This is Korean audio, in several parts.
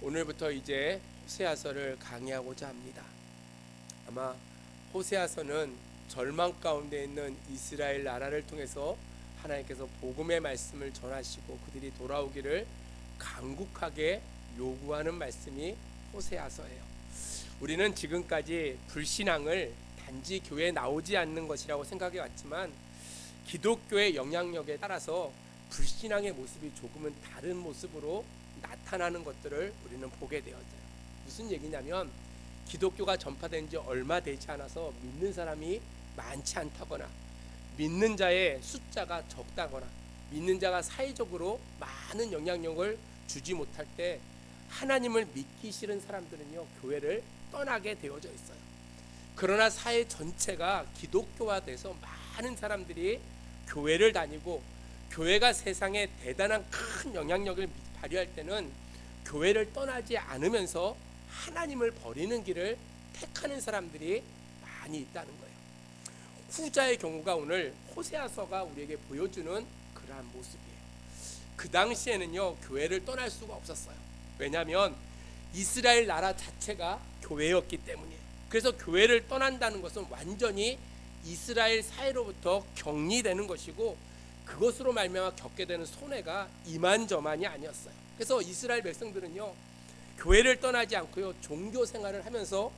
오늘부터 이제 호세아서를 강의하고자 합니다. 아마 호세아서는 절망 가운데 있는 이스라엘 나라를 통해서 하나님께서 복음의 말씀을 전하시고 그들이 돌아오기를 간곡하게 요구하는 말씀이 호세아서예요. 우리는 지금까지 불신앙을 단지 교회에 나오지 않는 것이라고 생각해 왔지만 기독교의 영향력에 따라서 불신앙의 모습이 조금은 다른 모습으로 나타나는 것들을 우리는 보게 되었어요. 무슨 얘기냐면 기독교가 전파된 지 얼마 되지 않아서 믿는 사람이 많지 않다거나 믿는 자의 숫자가 적다거나 믿는 자가 사회적으로 많은 영향력을 주지 못할 때 하나님을 믿기 싫은 사람들은요 교회를 떠나게 되어져 있어요. 그러나 사회 전체가 기독교화돼서 많은 사람들이 교회를 다니고 교회가 세상에 대단한 큰 영향력을 발휘할 때는 교회를 떠나지 않으면서 하나님을 버리는 길을 택하는 사람들이 많이 있다는 거예요. 후자의 경우가 오늘 호세아서가 우리에게 보여주는 그러한 모습이에요. 그 당시에는요 교회를 떠날 수가 없었어요. 왜냐하면 이스라엘 나라 자체가 교회였기 때문이에요. 그래서 교회를 떠난다는 것은 완전히 이스라엘 사회로부터 격리되는 것이고 그것으로 말미암아 겪게 되는 손해가 이만저만이 아니었어요. 그래서 이스라엘 백성들은요 교회를 떠나지 않고요 종교 생활을 하면서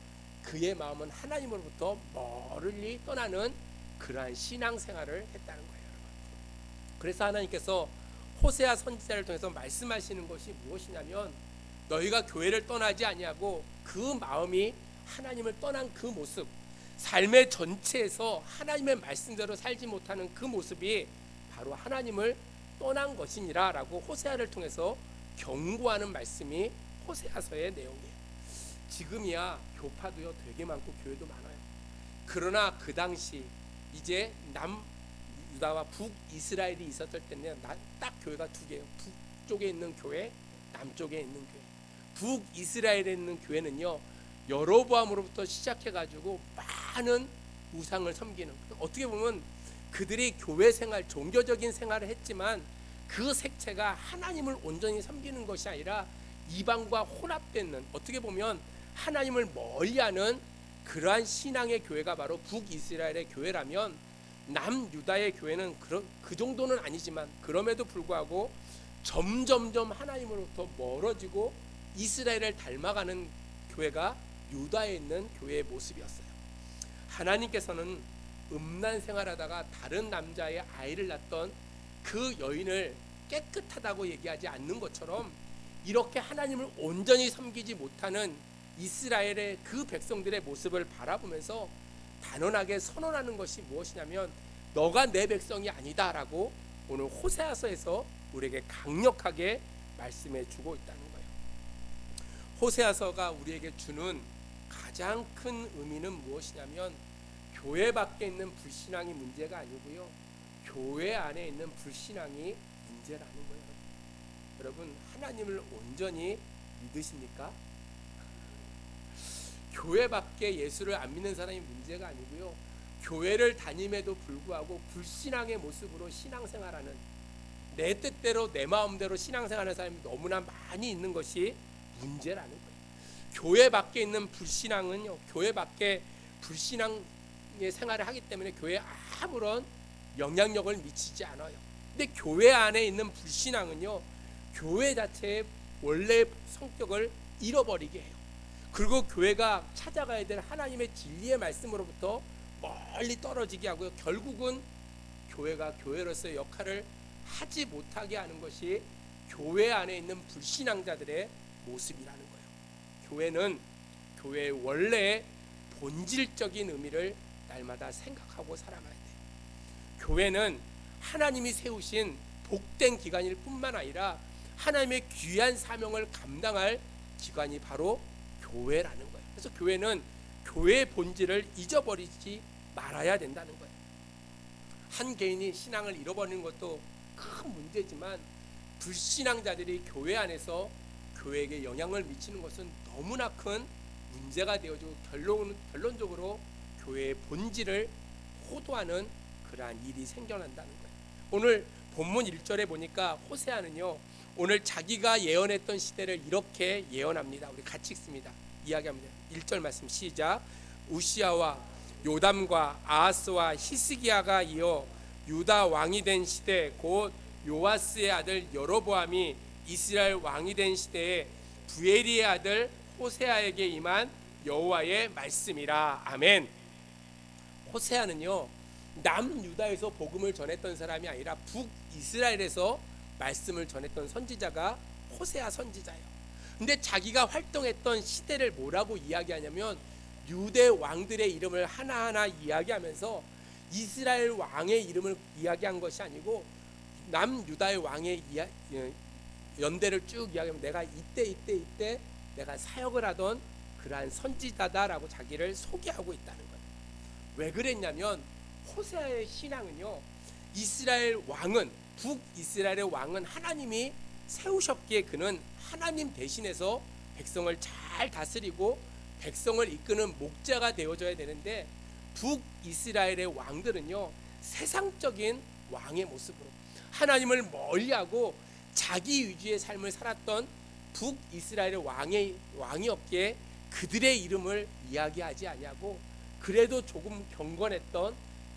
그의 마음은 하나님으로부터 멀리 떠나는 그러한 신앙 생활을 했다는 거예요. 그래서 하나님께서 호세아 선지자를 통해서 말씀하시는 것이 무엇이냐면 너희가 교회를 떠나지 아니하고 그 마음이 하나님을 떠난 그 모습, 삶의 전체에서 하나님의 말씀대로 살지 못하는 그 모습이 바로 하나님을 떠난 것이니라 라고 호세아를 통해서 경고하는 말씀이 호세아서의 내용이에요. 지금이야 교파도요 되게 많고 교회도 많아요. 그러나 그 당시 이제 남유다와 북이스라엘이 있었을 때는 딱 교회가 두 개예요. 북쪽에 있는 교회, 남쪽에 있는 교회. 북이스라엘에 있는 교회는요 여로보암으로부터 시작해가지고 많은 우상을 섬기는, 어떻게 보면 그들이 교회 생활, 종교적인 생활을 했지만 그 색채가 하나님을 온전히 섬기는 것이 아니라 이방과 혼합되는, 어떻게 보면 하나님을 멀리하는 그러한 신앙의 교회가 바로 북이스라엘의 교회라면 남유다의 교회는 그 정도는 아니지만 그럼에도 불구하고 점점점 하나님으로부터 멀어지고 이스라엘을 닮아가는 교회가 유다에 있는 교회의 모습이었어요. 하나님께서는 음란 생활하다가 다른 남자의 아이를 낳던 그 여인을 깨끗하다고 얘기하지 않는 것처럼 이렇게 하나님을 온전히 섬기지 못하는 이스라엘의 그 백성들의 모습을 바라보면서 단언하게 선언하는 것이 무엇이냐면 너가 내 백성이 아니다 라고 오늘 호세아서에서 우리에게 강력하게 말씀해 주고 있다는 거예요. 호세아서가 우리에게 주는 가장 큰 의미는 무엇이냐면 교회 밖에 있는 불신앙이 문제가 아니고요 교회 안에 있는 불신앙이 문제라는 거예요. 여러분 하나님을 온전히 믿으십니까? 교회 밖에 예수를 안 믿는 사람이 문제가 아니고요 교회를 다님에도 불구하고 불신앙의 모습으로 신앙생활하는, 내 뜻대로 내 마음대로 신앙생활하는 사람이 너무나 많이 있는 것이 문제라는 거예요. 교회 밖에 있는 불신앙은요 교회 밖에 불신앙의 생활을 하기 때문에 교회에 아무런 영향력을 미치지 않아요. 근데 교회 안에 있는 불신앙은요 교회 자체의 원래 성격을 잃어버리게 해요. 그리고 교회가 찾아가야 될 하나님의 진리의 말씀으로부터 멀리 떨어지게 하고요 결국은 교회가 교회로서의 역할을 하지 못하게 하는 것이 교회 안에 있는 불신앙자들의 모습이라는 거예요. 교회는 교회의 원래의 본질적인 의미를 날마다 생각하고 살아가야 돼요. 교회는 하나님이 세우신 복된 기관일 뿐만 아니라 하나님의 귀한 사명을 감당할 기관이 바로 교회라는 거예요. 그래서 교회는 교회의 본질을 잊어버리지 말아야 된다는 거예요. 한 개인이 신앙을 잃어버리는 것도 큰 문제지만 불신앙자들이 교회 안에서 교회에게 영향을 미치는 것은 너무나 큰 문제가 되어지고 결론적으로 교회의 본질을 호도하는 그러한 일이 생겨난다는 거예요. 오늘 본문 1절에 보니까 호세아는요 오늘 자기가 예언했던 시대를 이렇게 예언합니다. 우리 같이 읽습니다. 이야기합니다. 1절 말씀 시작. 우시야와 요담과 아하스와 히스기야가 이어 유다 왕이 된 시대 곧 요아스의 아들 여로보암이 이스라엘 왕이 된 시대에 부엘리의 아들 호세아에게 임한 여호와의 말씀이라. 아멘. 호세아는요 남유다에서 복음을 전했던 사람이 아니라 북이스라엘에서 말씀을 전했던 선지자가 호세아 선지자예요. 근데 자기가 활동했던 시대를 뭐라고 이야기하냐면 유대 왕들의 이름을 하나하나 이야기하면서 이스라엘 왕의 이름을 이야기한 것이 아니고 남유다의 왕의 연대를 쭉 이야기하면 내가 이때 내가 사역을 하던 그러한 선지자다라고 자기를 소개하고 있다는 거예요. 왜 그랬냐면 호세아의 신앙은요 이스라엘 왕은 북이스라엘의 왕은 하나님이 세우셨기에 그는 하나님 대신해서 백성을 잘 다스리고 백성을 이끄는 목자가 되어져야 되는데 북이스라엘의 왕들은요 세상적인 왕의 모습으로 하나님을 멀리하고 자기 위주의 삶을 살았던 북이스라엘의 왕이었기에 그들의 이름을 이야기하지 아니하고 그래도 조금 경건했던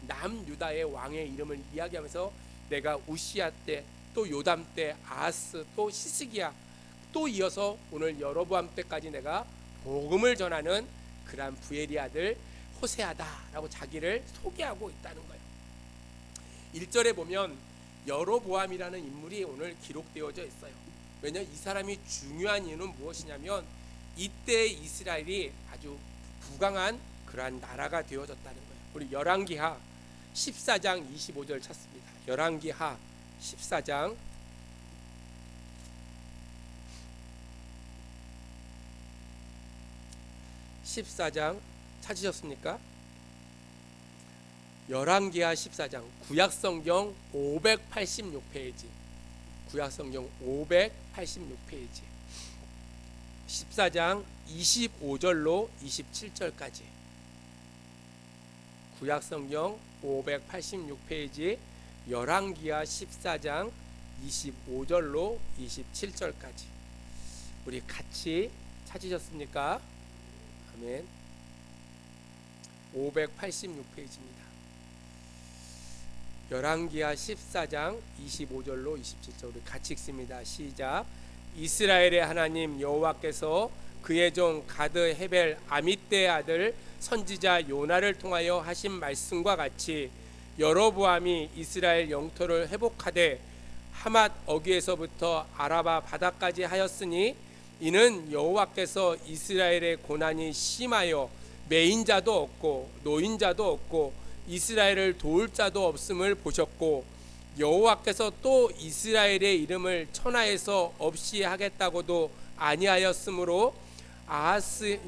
남유다의 왕의 이름을 이야기하면서 내가 우시야 때 또 요담 때 아하스 또 히스기야 또 이어서 오늘 여로보암 때까지 내가 복음을 전하는 그러한 부엘리 아들 호세아다라고 자기를 소개하고 있다는 거예요. 1절에 보면 여로보암이라는 인물이 오늘 기록되어져 있어요. 왜냐하면 이 사람이 중요한 이유는 무엇이냐면 이때 이스라엘이 아주 부강한 그러한 나라가 되어졌다는 거예요. 우리 열왕기하 14장 25절 찾습니다. 열왕기하 14장 14장 찾으셨습니까? 열왕기하 14장 구약성경 586페이지 구약성경 586페이지 14장 25절로 27절까지 구약성경 586페이지 열왕기하 14장 25절로 27절까지 우리 같이 찾으셨습니까? 아멘. 586페이지입니다. 열왕기하 14장 25절로 27절 우리 같이 읽습니다. 시작. 이스라엘의 하나님 여호와께서 그의 종 가드 헤벨 아미떼의 아들 선지자 요나를 통하여 하신 말씀과 같이 여로보암이 이스라엘 영토를 회복하되 하맛 어귀에서부터 아라바 바다까지 하였으니 이는 여호와께서 이스라엘의 고난이 심하여 매인자도 없고 노인자도 없고 이스라엘을 도울 자도 없음을 보셨고 여호와께서 또 이스라엘의 이름을 천하에서 없이 하겠다고도 아니하였으므로 아하스의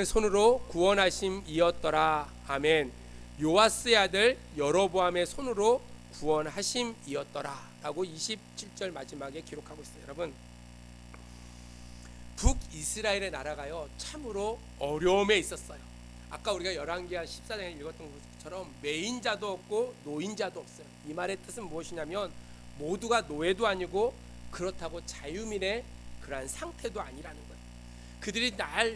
손으로 구원하심이었더라. 아멘. 요아스의 아들 여로보암의 손으로 구원하심이었더라 라고 27절 마지막에 기록하고 있어요. 여러분 북이스라엘의 나라가요 참으로 어려움에 있었어요. 아까 우리가 열왕기하 14장에 읽었던 것처럼 매인자도 없고 노인자도 없어요. 이 말의 뜻은 무엇이냐면 모두가 노예도 아니고 그렇다고 자유민의 그러한 상태도 아니라는 거예요. 그들이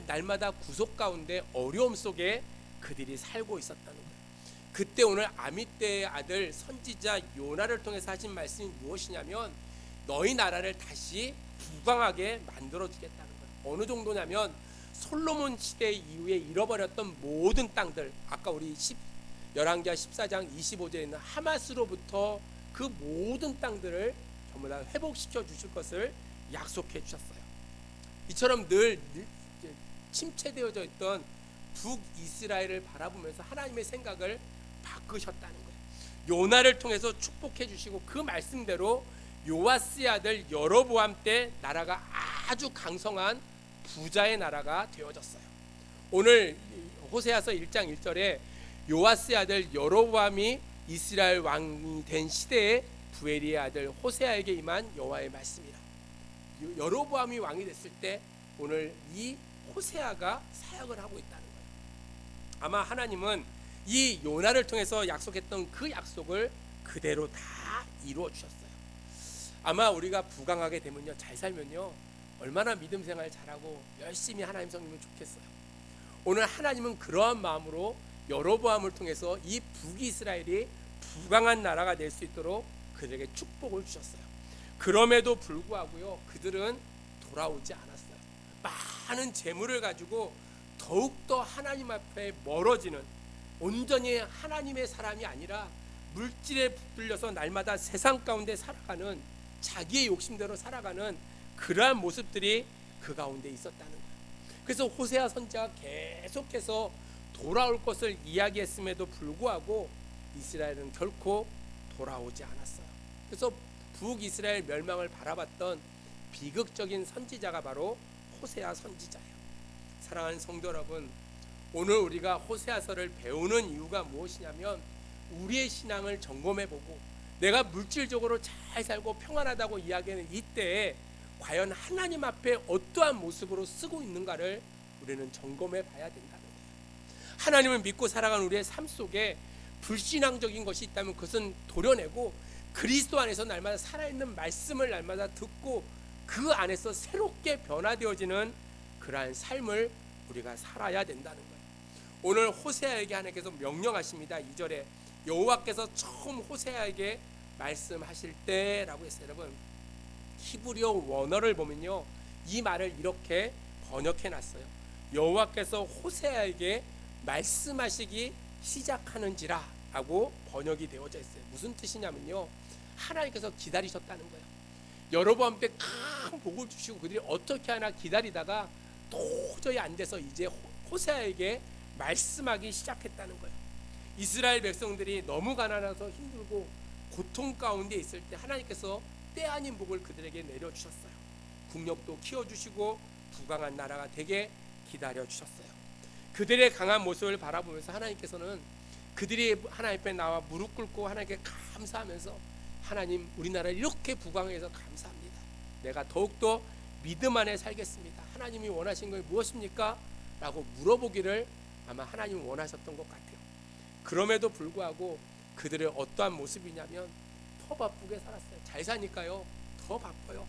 날마다 구속 가운데 어려움 속에 그들이 살고 있었다는 거예요. 그때 오늘 아미떼의 아들 선지자 요나를 통해서 하신 말씀이 무엇이냐면 너희 나라를 다시 부강하게 만들어 주겠다는 거예요. 어느 정도냐면 솔로몬 시대 이후에 잃어버렸던 모든 땅들 아까 우리 열왕기하 14장 25절에 있는 하맛으로부터 그 모든 땅들을 전부 다 회복시켜 주실 것을 약속해 주셨어요. 이처럼 늘 침체되어져 있던 북이스라엘을 바라보면서 하나님의 생각을 바꾸셨다는 거예요. 요나를 통해서 축복해 주시고 그 말씀대로 요아스의 아들 여로보암 때 나라가 아주 강성한 부자의 나라가 되어졌어요. 오늘 호세아서 1장 1절에 요아스의 아들 여로보암이 이스라엘 왕이 된 시대에 부엘리의 아들 호세아에게 임한 여호와의 말씀이라. 여로보암이 왕이 됐을 때 오늘 이 호세아가 사역을 하고 있다는 거예요. 아마 하나님은 이 요나를 통해서 약속했던 그 약속을 그대로 다 이루어 주셨어요. 아마 우리가 부강하게 되면요, 잘 살면요, 얼마나 믿음 생활 잘하고 열심히 하나님 섬기면 좋겠어요. 오늘 하나님은 그러한 마음으로 여로보암을 통해서 이 북이스라엘이 부강한 나라가 될 수 있도록 그들에게 축복을 주셨어요. 그럼에도 불구하고요, 그들은 돌아오지 않았어요. 많은 재물을 가지고 더욱더 하나님 앞에 멀어지는, 온전히 하나님의 사람이 아니라 물질에 붙들려서 날마다 세상 가운데 살아가는, 자기의 욕심대로 살아가는 그러한 모습들이 그 가운데 있었다는 거예요. 그래서 호세아 선지자가 계속해서 돌아올 것을 이야기했음에도 불구하고 이스라엘은 결코 돌아오지 않았어요. 그래서 북이스라엘 멸망을 바라봤던 비극적인 선지자가 바로 호세아 선지자예요. 사랑하는 성도 여러분, 오늘 우리가 호세아서를 배우는 이유가 무엇이냐면, 우리의 신앙을 점검해보고 내가 물질적으로 잘 살고 평안하다고 이야기하는 이때에 과연 하나님 앞에 어떠한 모습으로 쓰고 있는가를 우리는 점검해 봐야 된다는 거예요. 하나님을 믿고 살아가는 우리의 삶 속에 불신앙적인 것이 있다면 그것은 도려내고 그리스도 안에서 날마다 살아있는 말씀을 날마다 듣고 그 안에서 새롭게 변화되어지는 그러한 삶을 우리가 살아야 된다는 거예요. 오늘 호세아에게 하나님께서 명령하십니다. 2절에 여호와께서 처음 호세아에게 말씀하실 때라고 했어요. 여러분, 히브리어 원어를 보면요, 이 말을 이렇게 번역해 놨어요. 여호와께서 호세아에게 말씀하시기 시작하는지라 하고 번역이 되어져 있어요. 무슨 뜻이냐면요, 하나님께서 기다리셨다는 거예요. 여로보암 때 큰 복을 주시고 그들이 어떻게 하나 기다리다가 도저히 안 돼서 이제 호세아에게 말씀하기 시작했다는 거예요. 이스라엘 백성들이 너무 가난해서 힘들고 고통 가운데 있을 때 하나님께서 때 아닌 복을 그들에게 내려주셨어요. 국력도 키워주시고 부강한 나라가 되게 기다려주셨어요. 그들의 강한 모습을 바라보면서 하나님께서는 그들이 하나님 앞에 나와 무릎 꿇고 하나님께 감사하면서, 하나님, 우리나라를 이렇게 부강해서 감사합니다. 내가 더욱더 믿음 안에 살겠습니다. 하나님이 원하신 것이 무엇입니까? 라고 물어보기를 아마 하나님이 원하셨던 것 같아요. 그럼에도 불구하고 그들의 어떠한 모습이냐면 더 바쁘게 살았어요. 잘 사니까요, 더 바빠요.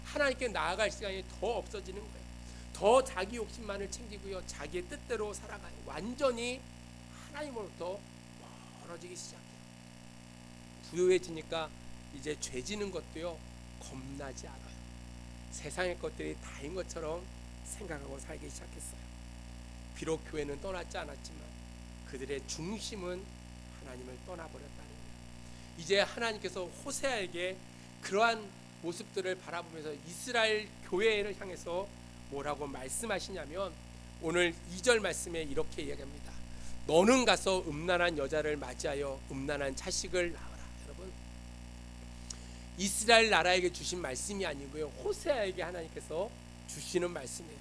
하나님께 나아갈 시간이 더 없어지는 거예요. 더 자기 욕심만을 챙기고요, 자기의 뜻대로 살아가요. 완전히 하나님으로부터 멀어지기 시작해요. 부유해지니까 이제 죄 지는 것도요, 겁나지 않아요. 세상의 것들이 다인 것처럼 생각하고 살기 시작했어요. 비록 교회는 떠났지 않았지만 그들의 중심은 하나님을 떠나버렸다는 거예요. 이제 하나님께서 호세아에게 그러한 모습들을 바라보면서 이스라엘 교회를 향해서 뭐라고 말씀하시냐면, 오늘 2절 말씀에 이렇게 이야기합니다. 너는 가서 음란한 여자를 맞이하여 음란한 자식을 낳으라. 여러분, 이스라엘 나라에게 주신 말씀이 아니고요, 호세아에게 하나님께서 주시는 말씀이에요.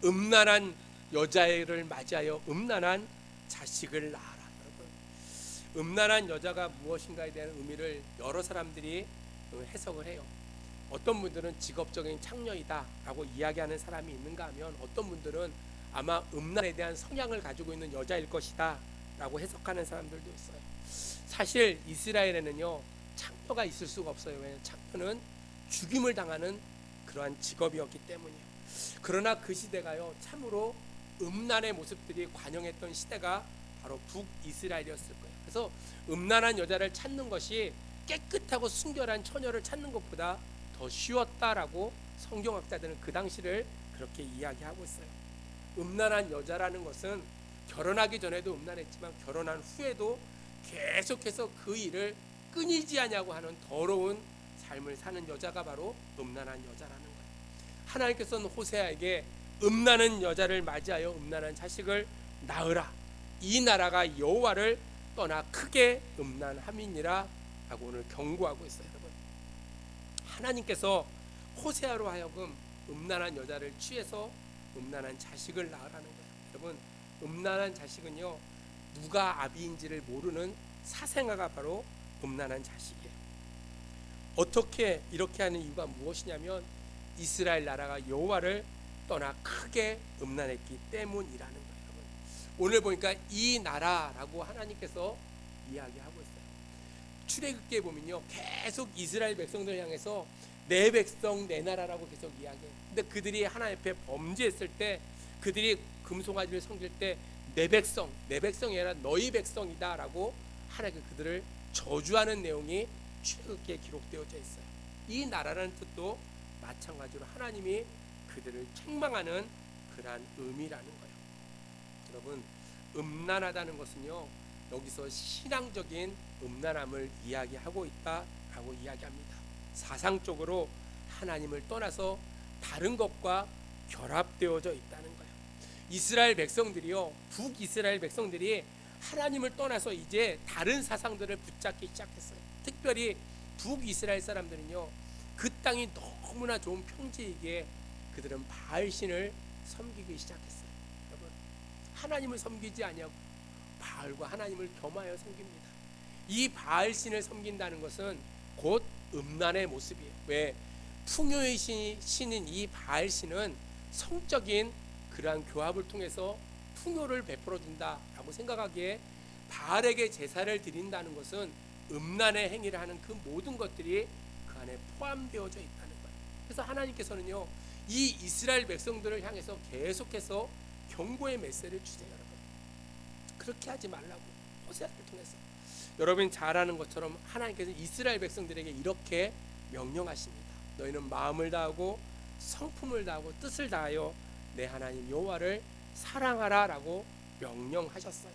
음란한 여자를 맞이하여 음란한 자식을 낳아라. 여러분, 음란한 여자가 무엇인가에 대한 의미를 여러 사람들이 해석을 해요. 어떤 분들은 직업적인 창녀이다 라고 이야기하는 사람이 있는가 하면, 어떤 분들은 아마 음란에 대한 성향을 가지고 있는 여자일 것이다 라고 해석하는 사람들도 있어요. 사실 이스라엘에는요, 창녀가 있을 수가 없어요. 왜냐하면 창녀는 죽임을 당하는 그러한 직업이었기 때문이에요. 그러나 그 시대가요, 참으로 음란의 모습들이 관영했던 시대가 바로 북이스라엘이었을 거예요. 그래서 음란한 여자를 찾는 것이 깨끗하고 순결한 처녀를 찾는 것보다 더 쉬웠다라고 성경학자들은 그 당시를 그렇게 이야기하고 있어요. 음란한 여자라는 것은 결혼하기 전에도 음란했지만 결혼한 후에도 계속해서 그 일을 끊이지 않냐고 하는 더러운 삶을 사는 여자가 바로 음란한 여자라는 거예요. 하나님께서는 호세아에게 음란한 여자를 맞이하여 음란한 자식을 낳으라. 이 나라가 여호와를 떠나 크게 음란함이니라 하고 오늘 경고하고 있어요. 여러분, 하나님께서 호세아로 하여금 음란한 여자를 취해서 음란한 자식을 낳으라는 거예요. 여러분, 음란한 자식은요, 누가 아비인지를 모르는 사생아가 바로 음란한 자식이에요. 어떻게 이렇게 하는 이유가 무엇이냐면, 이스라엘 나라가 여호와를 떠나 크게 음란했기 때문이라는 거예요. 여러분, 오늘 보니까 이 나라라고 하나님께서 이야기하고 있어요. 출애굽기에 보면요, 계속 이스라엘 백성들 향해서 내 백성 내 나라라고 계속 이야기해요. 근데 그들이 하나님 앞에 범죄했을 때, 그들이 금송아지를 섬길 때 내 백성이 아니라 너희 백성이다라고 하나님께 그들을 저주하는 내용이 출애굽기에 기록되어져 있어요. 이 나라라는 뜻도 마찬가지로 하나님이 그들을 책망하는 그러한 의미라는 거예요. 여러분, 음란하다는 것은요, 여기서 신앙적인 음란함을 이야기하고 있다라고 이야기합니다. 사상적으로 하나님을 떠나서 다른 것과 결합되어져 있다는 거예요. 이스라엘 백성들이요, 북이스라엘 백성들이 하나님을 떠나서 이제 다른 사상들을 붙잡기 시작했어요. 특별히 북이스라엘 사람들은요, 그 땅이 너무나 좋은 평지이기에 그들은 바알신을 섬기기 시작했어요. 여러분, 하나님을 섬기지 아니하고 바알과 하나님을 겸하여 섬깁니다. 이 바알신을 섬긴다는 것은 곧 음란의 모습이에요. 왜? 풍요의 신인 이 바알신은 성적인 그러한 교합을 통해서 풍요를 베풀어 준다라고 생각하기에 바알에게 제사를 드린다는 것은 음란의 행위를 하는 그 모든 것들이 그 안에 포함되어져 있다는 거예요. 그래서 하나님께서는요, 이 이스라엘 백성들을 향해서 계속해서 경고의 메시지를 주세요. 여러분, 그렇게 하지 말라고 호세아를 통해서. 여러분 잘 아는 것처럼 하나님께서 이스라엘 백성들에게 이렇게 명령하십니다. 너희는 마음을 다하고 성품을 다하고 뜻을 다하여 내 하나님 여호와를 사랑하라 라고 명령하셨어요.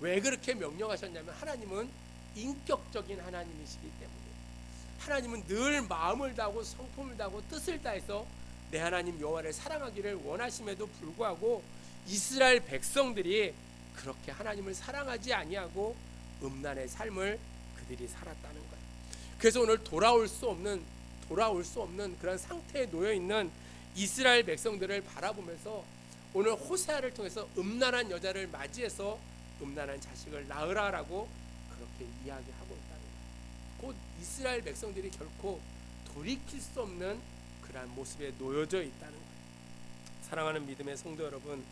왜 그렇게 명령하셨냐면, 하나님은 인격적인 하나님이시기 때문에 하나님은 늘 마음을 다하고 성품을 다하고 뜻을 다해서 내 하나님 여호와를 사랑하기를 원하심에도 불구하고 이스라엘 백성들이 그렇게 하나님을 사랑하지 아니하고 음란의 삶을 그들이 살았다는 거예요. 그래서 오늘 돌아올 수 없는 그런 상태에 놓여 있는 이스라엘 백성들을 바라보면서 오늘 호세아를 통해서 음란한 여자를 맞이해서 음란한 자식을 낳으라라고 그렇게 이야기하고 있다는 거예요. 곧 이스라엘 백성들이 결코 돌이킬 수 없는 그러한 모습에 놓여져 있다는 거예요. 사랑하는 믿음의 성도 여러분,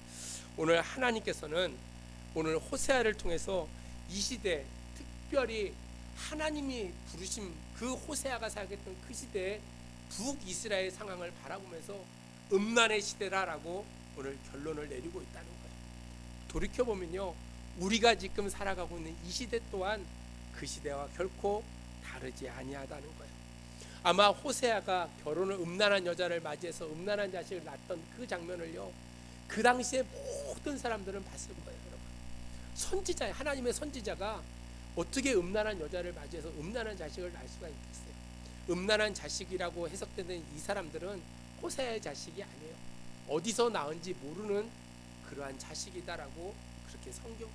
오늘 하나님께서는 오늘 호세아를 통해서 이 시대, 특별히 하나님이 부르신 그 호세아가 살았던 그 시대의 북이스라엘 상황을 바라보면서 음란의 시대라라고 오늘 결론을 내리고 있다는 거예요. 돌이켜보면요, 우리가 지금 살아가고 있는 이 시대 또한 그 시대와 결코 다르지 아니하다는 거예요. 아마 호세아가 결혼을 음란한 여자를 맞이해서 음란한 자식을 낳았던 그 장면을요, 그 당시에 모든 사람들은 봤을 거예요. 여러분, 선지자, 하나님의 선지자가 어떻게 음란한 여자를 맞이해서 음란한 자식을 낳을 수가 있겠어요? 음란한 자식이라고 해석되는 이 사람들은 호세아의 자식이 아니에요. 어디서 낳은지 모르는 그러한 자식이다라고 그렇게 성경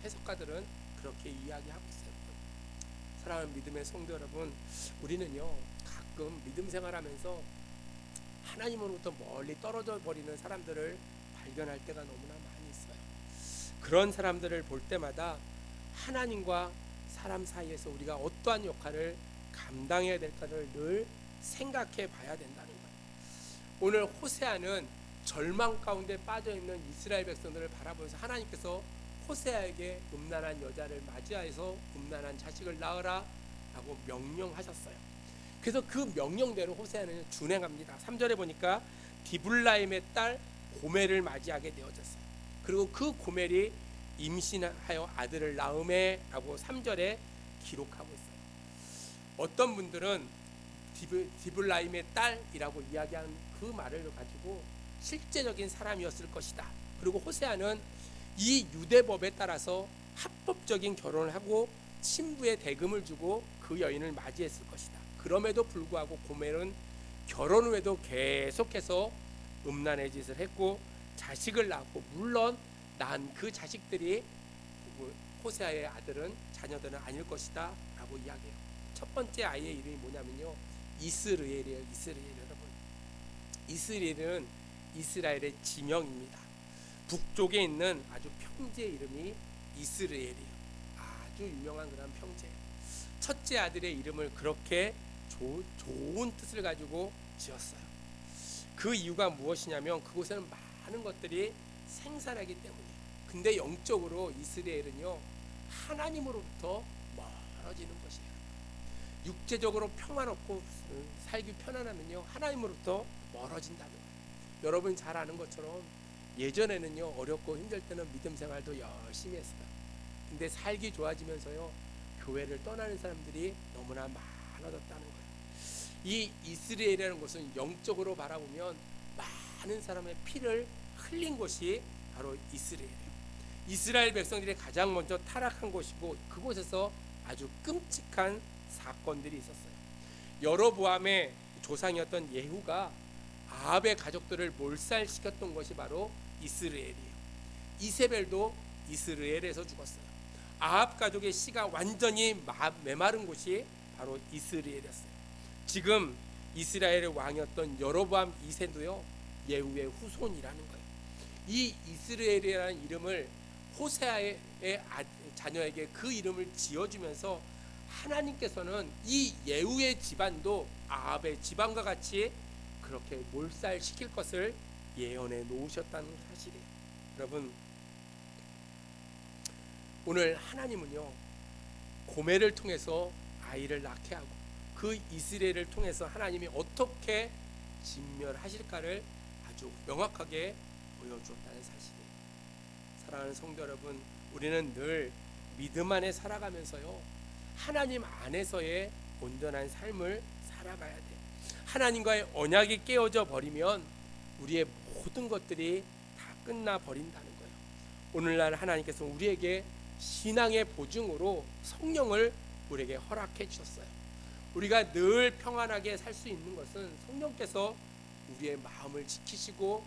해석가들은 그렇게 이야기하고 있어요. 사랑하는 믿음의 성도 여러분, 우리는요, 가끔 믿음 생활하면서 하나님으로부터 멀리 떨어져 버리는 사람들을 발견할 때가 너무나 많이 있어요. 그런 사람들을 볼 때마다 하나님과 사람 사이에서 우리가 어떠한 역할을 감당해야 될까를 늘 생각해 봐야 된다는 거예요. 오늘 호세아는 절망 가운데 빠져있는 이스라엘 백성들을 바라보면서 하나님께서 호세아에게 음란한 여자를 맞이하여서 음란한 자식을 낳으라 라고 명령하셨어요. 그래서 그 명령대로 호세아는 준행합니다. 3절에 보니까 디블라임의 딸 고멜을 맞이하게 되어졌어요. 그리고 그 고멜이 임신하여 아들을 낳음에 라고 3절에 기록하고 있어요. 어떤 분들은 디블라임의 딸이라고 이야기하는 그 말을 가지고 실제적인 사람이었을 것이다. 그리고 호세아는 이 유대법에 따라서 합법적인 결혼을 하고 신부의 대금을 주고 그 여인을 맞이했을 것이다. 그럼에도 불구하고 고멜은 결혼 후에도 계속해서 음란의 짓을 했고 자식을 낳고, 물론 난 그 자식들이 호세아의 자녀들은 아닐 것이다 라고 이야기해요. 첫 번째 아이의 이름이 뭐냐면요, 이스르엘이에요. 이스르엘. 여러분, 이스라엘은 이스라엘의 지명입니다. 북쪽에 있는 아주 평지의 이름이 이스라엘이에요. 아주 유명한 그런 평지예요. 첫째 아들의 이름을 그렇게 좋은 뜻을 가지고 지었어요. 그 이유가 무엇이냐면 그곳에는 많은 것들이 생산하기 때문이에요. 근데 영적으로 이스라엘은요, 하나님으로부터 멀어지는 것이에요. 육체적으로 평안없고 살기 편안하면요 하나님으로부터 멀어진다는 거예요. 여러분 잘 아는 것처럼 예전에는요 어렵고 힘들 때는 믿음 생활도 열심히 했어요. 근데 살기 좋아지면서요 교회를 떠나는 사람들이 너무나 많아졌다는 거예요. 이 이스라엘이라는 곳은 영적으로 바라보면 많은 사람의 피를 흘린 곳이 바로 이스라엘이에요. 이스라엘 백성들이 가장 먼저 타락한 곳이고 그곳에서 아주 끔찍한 사건들이 있었어요. 여로보암의 조상이었던 예후가 아합의 가족들을 몰살시켰던 것이 바로 이스라엘이에요. 이세벨도 이스라엘에서 죽었어요. 아합 가족의 씨가 완전히 메마른 곳이 바로 이스라엘이었어요. 지금 이스라엘의 왕이었던 여로보암 2세도요 예후의 후손이라는 거예요. 이 이스라엘이라는 이름을 호세아의 자녀에게 그 이름을 지어주면서 하나님께서는 이 예후의 집안도 아합의 집안과 같이 그렇게 몰살시킬 것을 예언해 놓으셨다는 사실이에요. 여러분 오늘 하나님은요 고멜을 통해서 아이를 낳게 하고 그 이스라엘을 통해서 하나님이 어떻게 진멸하실까를 아주 명확하게 보여주었다는 사실이에요. 사랑하는 성도 여러분, 우리는 늘 믿음 안에 살아가면서요 하나님 안에서의 온전한 삶을 살아가야 돼. 하나님과의 언약이 깨어져 버리면 우리의 모든 것들이 다 끝나 버린다는 거예요. 오늘날 하나님께서 우리에게 신앙의 보증으로 성령을 우리에게 허락해 주셨어요. 우리가 늘 평안하게 살 수 있는 것은 성령께서 우리의 마음을 지키시고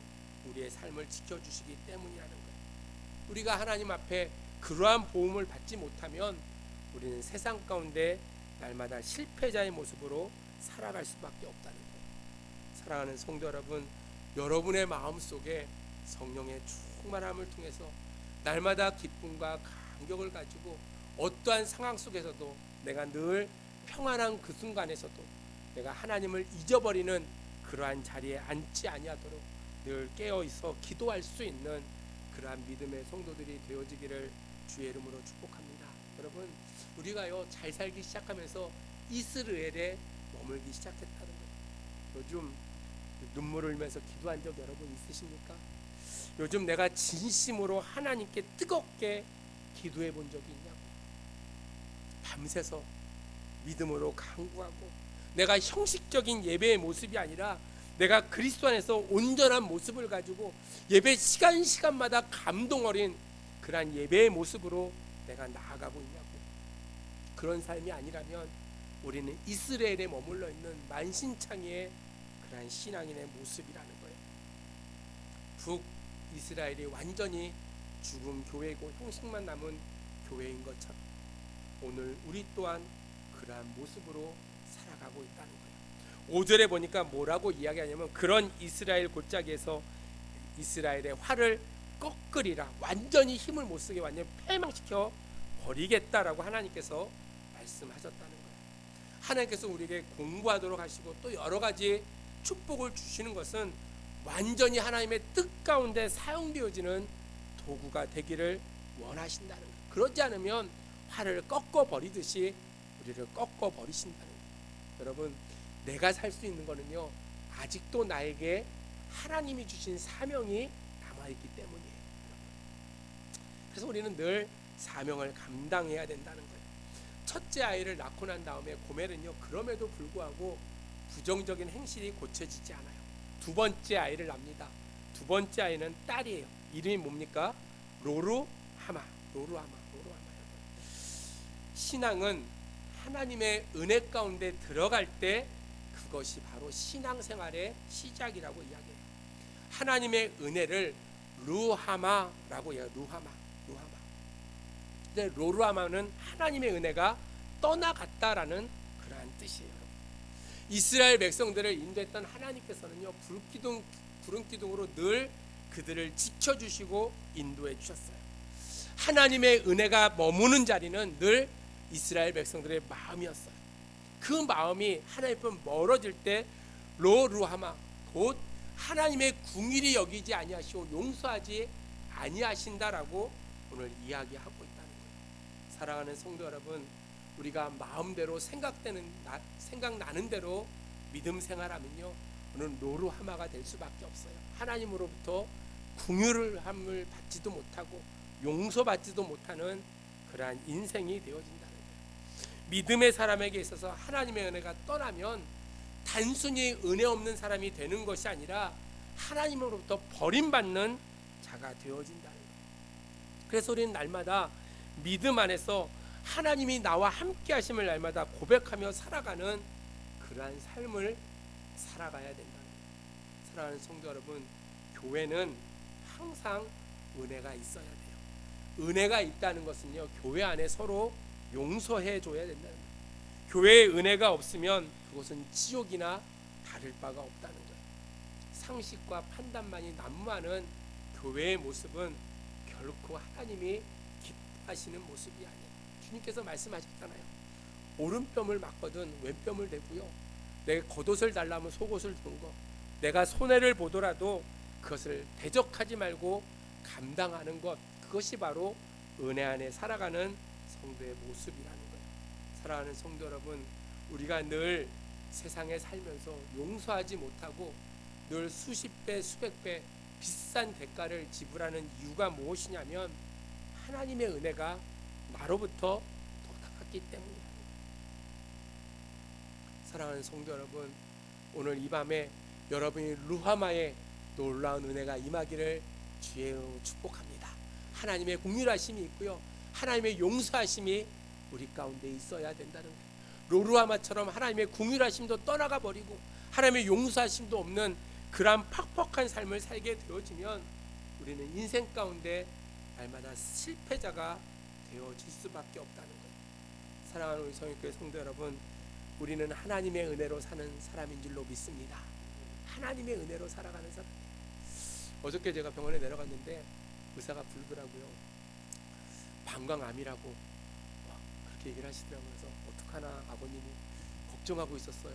우리의 삶을 지켜주시기 때문이라는 거예요. 우리가 하나님 앞에 그러한 보험을 받지 못하면 우리는 세상 가운데 날마다 실패자의 모습으로 살아갈 수밖에 없다는 거예요. 사랑하는 성도 여러분, 여러분의 마음속에 성령의 충만함을 통해서 날마다 기쁨과 감격을 가지고 어떠한 상황 속에서도 내가 늘 평안한 그 순간에서도 내가 하나님을 잊어버리는 그러한 자리에 앉지 아니하도록 늘 깨어있어 기도할 수 있는 그러한 믿음의 성도들이 되어지기를 주의 이름으로 축복합니다. 여러분 우리가요 잘 살기 시작하면서 이스라엘에 머물기 시작했다는 거예요. 요즘 눈물을 흘리면서 기도한 적 여러분 있으십니까? 요즘 내가 진심으로 하나님께 뜨겁게 기도해 본 적이 있냐고. 밤새서 믿음으로 간구하고 내가 형식적인 예배의 모습이 아니라 내가 그리스도 안에서 온전한 모습을 가지고 예배 시간마다 감동 어린 그러한 예배의 모습으로 내가 나아가고 있냐고. 그런 삶이 아니라면 우리는 이스라엘에 머물러 있는 만신창이의 그러한 신앙인의 모습이라는 거예요. 북이스라엘이 완전히 죽은 교회고 형식만 남은 교회인 것처럼 오늘 우리 또한 그러한 모습으로 살아가고 있다는 거예요. 5절에 보니까 뭐라고 이야기하냐면 그런 이스라엘 골짜기에서 이스라엘의 활을 꺾으리라. 완전히 힘을 못 쓰게 완전히 패망시켜 버리겠다라고 하나님께서 말씀하셨다는 거예요. 하나님께서 우리에게 공부하도록 하시고 또 여러 가지 축복을 주시는 것은 완전히 하나님의 뜻 가운데 사용되어지는 도구가 되기를 원하신다는 거예요. 그렇지 않으면 활을 꺾어 버리듯이 우리를 꺾어 버리신다는 거예요. 여러분 내가 살 수 있는 거는요 아직도 나에게 하나님이 주신 사명이 남아있기 때문이에요. 그래서 우리는 늘 사명을 감당해야 된다는 거예요. 첫째 아이를 낳고 난 다음에 고멜은요 그럼에도 불구하고 부정적인 행실이 고쳐지지 않아요. 두 번째 아이를 낳습니다. 두 번째 아이는 딸이에요. 이름이 뭡니까? 로루하마. 신앙은 하나님의 은혜 가운데 들어갈 때 그것이 바로 신앙생활의 시작이라고 이야기해요. 하나님의 은혜를 루하마라고 해요. 루하마. 근데 로루하마는 하나님의 은혜가 떠나갔다라는 그러한 뜻이에요. 이스라엘 백성들을 인도했던 하나님께서는요 구름 기둥으로 늘 그들을 지켜주시고 인도해 주셨어요. 하나님의 은혜가 머무는 자리는 늘 이스라엘 백성들의 마음이었어요. 그 마음이 하나님께 멀어질 때 로루하마 곧 하나님의 궁일이 여기지 아니하시고 용서하지 아니하신다라고 오늘 이야기하고 있다는 거예요. 사랑하는 성도 여러분, 우리가 마음대로 생각나는 대로 믿음 생활하면요, 오늘 노루하마가 될 수밖에 없어요. 하나님으로부터 긍휼함을 받지도 못하고 용서받지도 못하는 그러한 인생이 되어진다는 거예요. 믿음의 사람에게 있어서 하나님의 은혜가 떠나면 단순히 은혜 없는 사람이 되는 것이 아니라 하나님으로부터 버림받는 자가 되어진다는 거예요. 그래서 우리는 날마다 믿음 안에서 하나님이 나와 함께 하심을 날마다 고백하며 살아가는 그러한 삶을 살아가야 된다는 거예요. 사랑하는 성도 여러분, 교회는 항상 은혜가 있어야 돼요. 은혜가 있다는 것은요, 교회 안에 서로 용서해 줘야 된다는 거예요. 교회에 은혜가 없으면 그것은 지옥이나 다를 바가 없다는 거예요. 상식과 판단만이 난무하는 교회의 모습은 결코 하나님이 기뻐하시는 모습이 아니에요. 주님께서 말씀하셨잖아요. 오른뼘을 맞거든 왼뼘을 대고요, 내가 겉옷을 달라면 속옷을 주는 거, 내가 손해를 보더라도 그것을 대적하지 말고 감당하는 것, 그것이 바로 은혜 안에 살아가는 성도의 모습이라는 거예요. 사랑하는 성도 여러분, 우리가 늘 세상에 살면서 용서하지 못하고 늘 수십 배 수백 배 비싼 대가를 지불하는 이유가 무엇이냐면 하나님의 은혜가 나로부터 떠나갔기 때문이라는 거예요. 사랑하는 성도 여러분, 오늘 이 밤에 여러분이 루하마의 놀라운 은혜가 임하기를 주의 이름으로 축복합니다. 하나님의 긍휼하심이 있고요, 하나님의 용서하심이 우리 가운데 있어야 된다는 거예요. 로루하마처럼 하나님의 긍휼하심도 떠나가 버리고 하나님의 용서하심도 없는 그러한 팍팍한 삶을 살게 되어지면 우리는 인생 가운데 날마다 실패자가 되어질 수밖에 없다는 거예요. 사랑하는 우리 성육교회 성도 여러분, 우리는 하나님의 은혜로 사는 사람인 줄로 믿습니다. 하나님의 은혜로 살아가는 사람. 어저께 제가 병원에 내려갔는데 의사가 부르더라고요. 방광암이라고 그렇게 얘기를 하시더라고요. 그래서 어떡하나 아버님이 걱정하고 있었어요.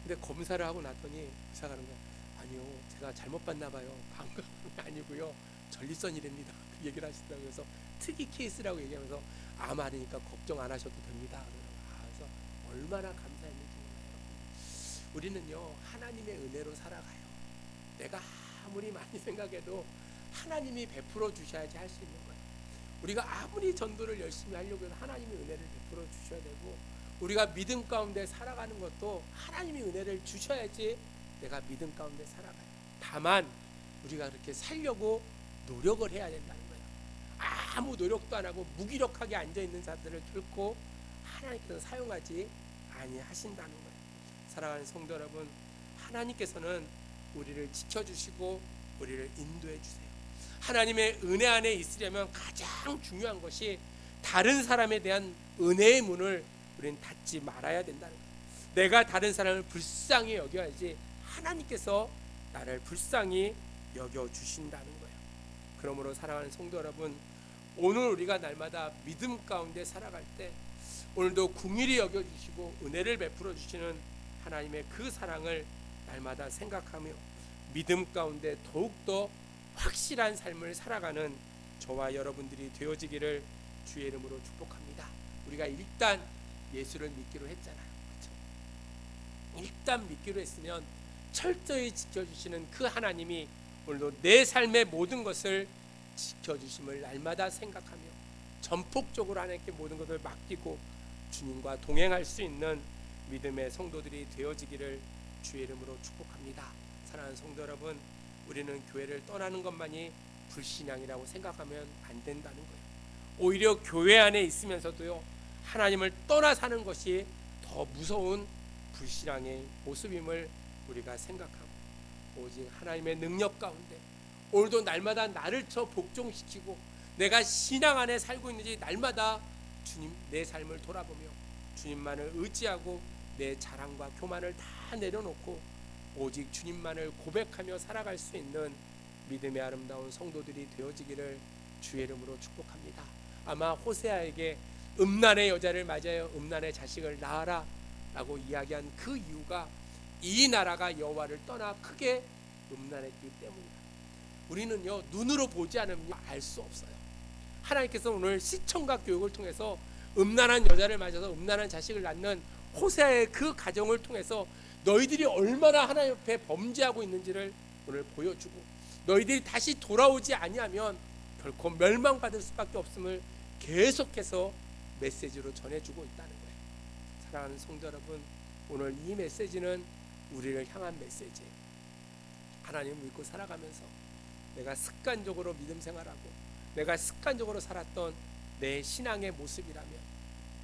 근데 검사를 하고 났더니 의사가 그런 거예요. 아니요, 제가 잘못 봤나 봐요. 방광암이 아니고요, 전립선이랍니다. 그 얘기를 하시더라고요. 그래서 특이 케이스라고 얘기하면서 암 아니니까 걱정 안 하셔도 됩니다. 그래서 얼마나 감사했는지 몰라요. 우리는요, 하나님의 은혜로 살아가요. 내가 아무리 많이 생각해도 하나님이 베풀어 주셔야지 할 수 있는 거예요. 우리가 아무리 전도를 열심히 하려고 해도 하나님의 은혜를 베풀어 주셔야 되고, 우리가 믿음 가운데 살아가는 것도 하나님의 은혜를 주셔야지 내가 믿음 가운데 살아가요. 다만 우리가 그렇게 살려고 노력을 해야 된다는 거예요. 아무 노력도 안 하고 무기력하게 앉아있는 자들을 결코 하나님께서 사용하지 아니하신다는 거예요. 사랑하는 성도 여러분, 하나님께서는 우리를 지켜주시고 우리를 인도해 주세요. 하나님의 은혜 안에 있으려면 가장 중요한 것이 다른 사람에 대한 은혜의 문을 우리는 닫지 말아야 된다는 거예요. 내가 다른 사람을 불쌍히 여겨야지 하나님께서 나를 불쌍히 여겨주신다는 거예요. 그러므로 사랑하는 성도 여러분, 오늘 우리가 날마다 믿음 가운데 살아갈 때 오늘도 긍휼히 여겨주시고 은혜를 베풀어 주시는 하나님의 그 사랑을 날마다 생각하며 믿음 가운데 더욱더 확실한 삶을 살아가는 저와 여러분들이 되어지기를 주의 이름으로 축복합니다. 우리가 일단 예수를 믿기로 했잖아요. 그렇죠? 일단 믿기로 했으면 철저히 지켜주시는 그 하나님이 오늘도 내 삶의 모든 것을 지켜주심을 날마다 생각하며 전폭적으로 하나님께 모든 것을 맡기고 주님과 동행할 수 있는 믿음의 성도들이 되어지기를 주의 이름으로 축복합니다. 사랑하는 성도 여러분, 우리는 교회를 떠나는 것만이 불신앙이라고 생각하면 안 된다는 거예요. 오히려 교회 안에 있으면서도요, 하나님을 떠나 사는 것이 더 무서운 불신앙의 모습임을 우리가 생각하고 오직 하나님의 능력 가운데 오늘도 날마다 나를 더 복종시키고 내가 신앙 안에 살고 있는지 날마다 주님 내 삶을 돌아보며 주님만을 의지하고 내 자랑과 교만을 다 내려놓고 오직 주님만을 고백하며 살아갈 수 있는 믿음의 아름다운 성도들이 되어지기를 주의 이름으로 축복합니다. 아마 호세아에게 음란의 여자를 맞아요, 음란의 자식을 낳아라 라고 이야기한 그 이유가 이 나라가 여호와를 떠나 크게 음란했기 때문입니다. 우리는요, 눈으로 보지 않으면 알 수 없어요. 하나님께서 오늘 시청각 교육을 통해서 음란한 여자를 맞아서 음란한 자식을 낳는 호세아의 그 가정을 통해서 너희들이 얼마나 하나님 옆에 범죄하고 있는지를 오늘 보여주고, 너희들이 다시 돌아오지 아니하면 결코 멸망받을 수밖에 없음을 계속해서 메시지로 전해주고 있다는 거예요. 사랑하는 성도 여러분, 오늘 이 메시지는 우리를 향한 메시지예요. 하나님을 믿고 살아가면서 내가 습관적으로 믿음 생활하고 내가 습관적으로 살았던 내 신앙의 모습이라면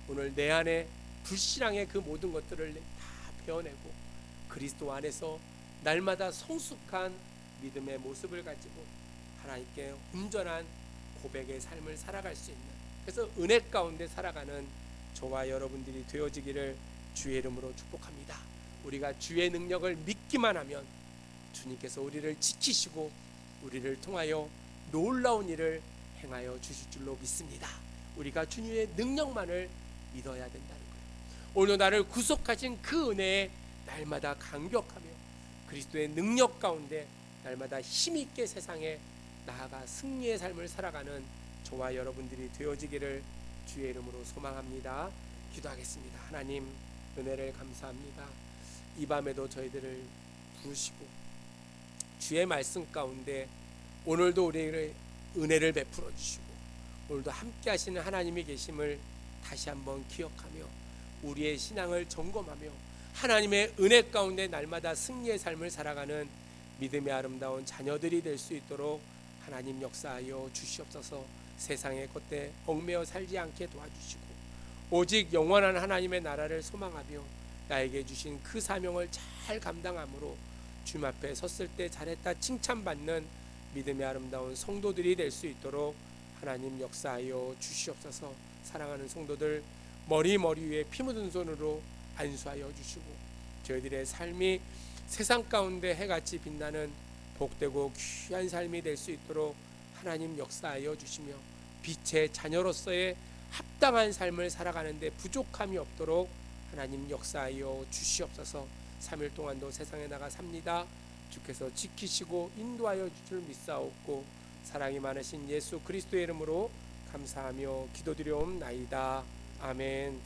오늘 내 안에 불신앙의 그 모든 것들을 다 베어내고 그리스도 안에서 날마다 성숙한 믿음의 모습을 가지고 하나님께 온전한 고백의 삶을 살아갈 수 있는, 그래서 은혜 가운데 살아가는 저와 여러분들이 되어지기를 주의 이름으로 축복합니다. 우리가 주의 능력을 믿기만 하면 주님께서 우리를 지키시고 우리를 통하여 놀라운 일을 행하여 주실 줄로 믿습니다. 우리가 주님의 능력만을 믿어야 된다는 거예요. 오늘 나를 구속하신 그 은혜에 날마다 감격하며 그리스도의 능력 가운데 날마다 힘있게 세상에 나아가 승리의 삶을 살아가는 저와 여러분들이 되어지기를 주의 이름으로 소망합니다. 기도하겠습니다. 하나님, 은혜를 감사합니다. 이 밤에도 저희들을 부르시고 주의 말씀 가운데 오늘도 우리에게 은혜를 베풀어 주시고 오늘도 함께 하시는 하나님이 계심을 다시 한번 기억하며 우리의 신앙을 점검하며 하나님의 은혜 가운데 날마다 승리의 삶을 살아가는 믿음의 아름다운 자녀들이 될 수 있도록 하나님 역사하여 주시옵소서. 세상의 것에 얽매여 살지 않게 도와주시고 오직 영원한 하나님의 나라를 소망하며 나에게 주신 그 사명을 잘 감당함으로 주님 앞에 섰을 때 잘했다 칭찬받는 믿음의 아름다운 성도들이 될 수 있도록 하나님 역사하여 주시옵소서. 사랑하는 성도들, 머리 위에 피 묻은 손으로 안수하여 주시고 저희들의 삶이 세상 가운데 해같이 빛나는 복되고 귀한 삶이 될 수 있도록 하나님 역사하여 주시며 빛의 자녀로서의 합당한 삶을 살아가는 데 부족함이 없도록 하나님 역사하여 주시옵소서. 3일 동안도 세상에 나가 삽니다. 주께서 지키시고 인도하여 주실 믿사옵고 사랑이 많으신 예수 그리스도의 이름으로 감사하며 기도드려옵나이다. 아멘.